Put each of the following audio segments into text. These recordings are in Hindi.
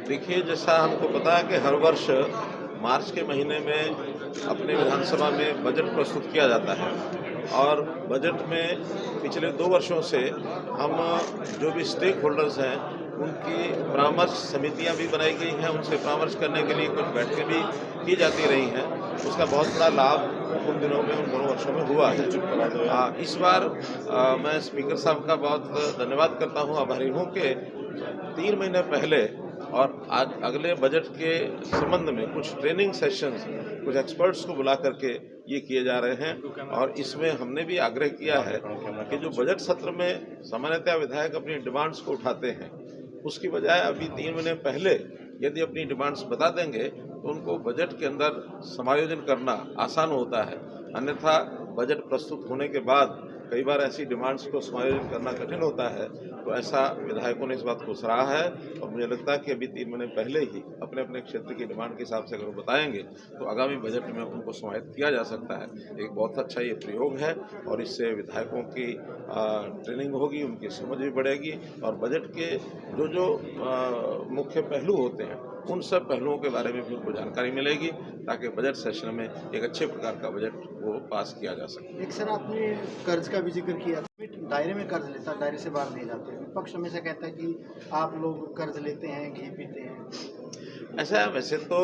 देखिए, जैसा हमको पता है कि हर वर्ष मार्च के महीने में अपने विधानसभा में बजट प्रस्तुत किया जाता है और बजट में पिछले 2 वर्षों से हम जो भी स्टेक होल्डर्स हैं, उनकी परामर्श समितियां भी बनाई गई हैं, उनसे परामर्श करने के लिए कुछ बैठकें भी की जाती रही हैं। उसका बहुत बड़ा लाभ उन दिनों में, उन दोनों वर्षों में हुआ है। इस बार मैं स्पीकर साहब का बहुत धन्यवाद करता हूँ, आभारी हूँ कि 3 महीने पहले और आज अगले बजट के संबंध में कुछ ट्रेनिंग सेशंस, कुछ एक्सपर्ट्स को बुला करके ये किए जा रहे हैं। और इसमें हमने भी आग्रह किया है कि जो बजट सत्र में सामान्यतः विधायक अपनी डिमांड्स को उठाते हैं, उसकी बजाय अभी 3 महीने पहले यदि अपनी डिमांड्स बता देंगे तो उनको बजट के अंदर समायोजन करना आसान होता है। अन्यथा बजट प्रस्तुत होने के बाद कई बार ऐसी डिमांड्स को समायोजन करना कठिन होता है। तो ऐसा विधायकों ने इस बात को सराहा है और मुझे लगता है कि अभी 3 महीने पहले ही अपने अपने क्षेत्र की डिमांड के हिसाब से अगर वो बताएंगे तो आगामी बजट में उनको समाहित किया जा सकता है। एक बहुत अच्छा ये प्रयोग है और इससे विधायकों की ट्रेनिंग होगी, उनकी समझ भी बढ़ेगी और बजट के जो मुख्य पहलू होते हैं उन सब पहलुओं के बारे में भी उनको जानकारी मिलेगी, ताकि बजट सेशन में एक अच्छे प्रकार का बजट वो पास किया जा सके। एक सर, आपने कर्ज का भी जिक्र किया। दायरे में कर्ज लेता, दायरे से बाहर नहीं जाते। विपक्ष हमेशा कहता है कि आप लोग कर्ज लेते हैं, घी पीते हैं। ऐसा है, वैसे तो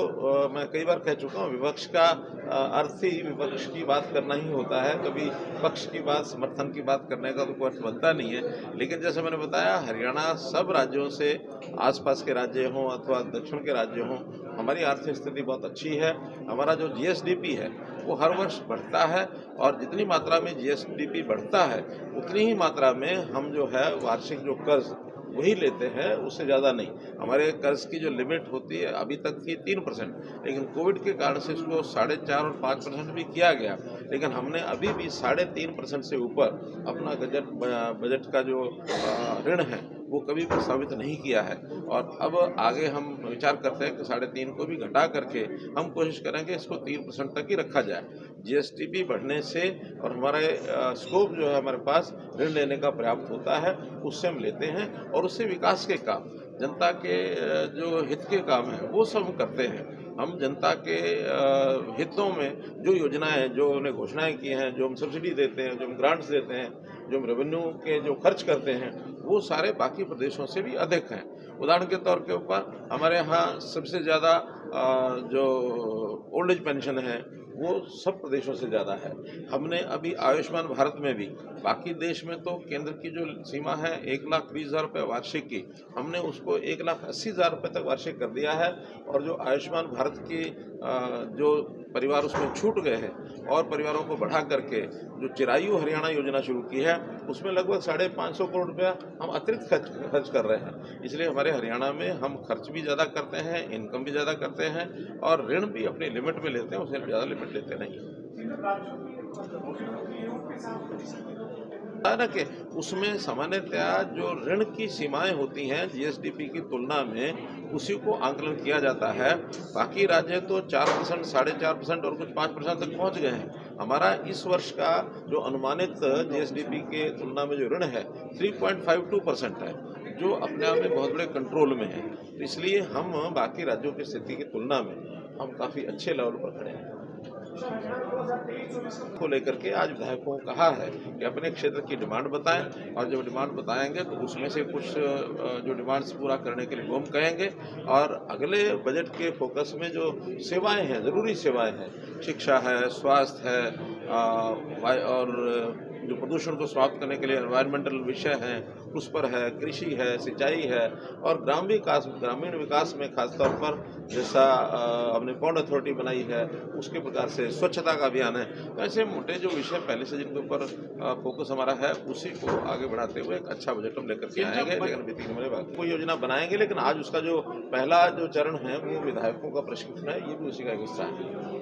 मैं कई बार कह चुका हूँ, विपक्ष का अर्थ ही विपक्ष की बात करना ही होता है। कभी पक्ष की बात, समर्थन की बात करने का तो कोई अर्थ बनता नहीं है। लेकिन जैसे मैंने बताया, हरियाणा सब राज्यों से, आसपास के राज्य हों अथवा दक्षिण के राज्य हों, हमारी आर्थिक स्थिति बहुत अच्छी है। हमारा जो जीएसडीपी है वो हर वर्ष बढ़ता है और जितनी मात्रा में जीएसडीपी बढ़ता है उतनी ही मात्रा में हम जो है वार्षिक जो कर्ज वही लेते हैं, उससे ज़्यादा नहीं। हमारे कर्ज की जो लिमिट होती है अभी तक थी 3%, लेकिन कोविड के कारण से इसको 4.5 और 5% भी किया गया। लेकिन हमने अभी भी 3.5% से ऊपर अपना बजट का जो ऋण है वो कभी प्रस्तावित नहीं किया है। और अब आगे हम विचार करते हैं कि 3.5 को भी घटा करके हम कोशिश करेंगे इसको 3% तक ही रखा जाए। जीएसडीपी बढ़ने से और हमारे स्कोप जो है हमारे पास ऋण लेने का पर्याप्त होता है, उससे हम लेते हैं और उससे विकास के काम, जनता के जो हित के काम हैं वो सब हम करते हैं। हम जनता के हितों में जो योजनाएं, जो उन्हें घोषणाएं की हैं, जो हम सब्सिडी देते हैं, जो हम ग्रांट्स देते हैं, जो हम रेवेन्यू के जो खर्च करते हैं, वो सारे बाकी प्रदेशों से भी अधिक हैं। उदाहरण के तौर के ऊपर हमारे यहाँ सबसे ज़्यादा जो ओल्ड एज पेंशन है वो सब प्रदेशों से ज़्यादा है। हमने अभी आयुष्मान भारत में भी, बाकी देश में तो केंद्र की जो सीमा है 1,20,000 रुपये वार्षिक की, हमने उसको 1,80,000 रुपये तक वार्षिक कर दिया है। और जो आयुष्मान भारत की जो परिवार उसमें छूट गए हैं और परिवारों को बढ़ा करके जो चिरायु हरियाणा योजना शुरू की है, उसमें लगभग 550 करोड़ रुपया हम अतिरिक्त खर्च कर रहे हैं। इसलिए हमारे हरियाणा में हम खर्च भी ज़्यादा करते हैं, इनकम भी ज़्यादा करते हैं और ऋण भी अपनी लिमिट में लेते हैं, उससे ज़्यादा लिमिट लेते नहीं। है ना कि उसमें सामान्यतः जो ऋण की सीमाएं होती हैं जीएसडीपी की तुलना में, उसी को आंकलन किया जाता है। बाकी राज्य तो 4%, 4.5% और कुछ 5% तक पहुंच गए हैं। हमारा इस वर्ष का जो अनुमानित जीएसडीपी के तुलना में जो ऋण है 3.52% है, जो अपने आप में बहुत बड़े कंट्रोल में है। तो इसलिए हम बाकी राज्यों की स्थिति की तुलना में हम काफ़ी अच्छे लेवल पर खड़े हैं। को लेकर के आज विधायकों को कहा है कि अपने क्षेत्र की डिमांड बताएं और जब डिमांड बताएंगे तो उसमें से कुछ जो डिमांड्स पूरा करने के लिए वो हम कहेंगे। और अगले बजट के फोकस में जो सेवाएं हैं, ज़रूरी सेवाएं हैं, शिक्षा है, स्वास्थ्य है और जो प्रदूषण को समाप्त करने के लिए एनवायरमेंटल विषय हैं उस पर है, कृषि है, सिंचाई है और ग्रामीण विकास में खासतौर पर जैसा हमने पौंड अथॉरिटी बनाई है उसके प्रकार से स्वच्छता का अभियान है। तो ऐसे मोटे जो विषय पहले से जिनके ऊपर फोकस हमारा है उसी को आगे बढ़ाते हुए एक अच्छा बजट हम लेकर के आएंगे। लेकिन अभी 3 महीने बाद कोई योजना बनाएंगे, लेकिन आज उसका जो पहला जो चरण है वो विधायकों का प्रशिक्षण है, ये भी उसी का एक हिस्सा है।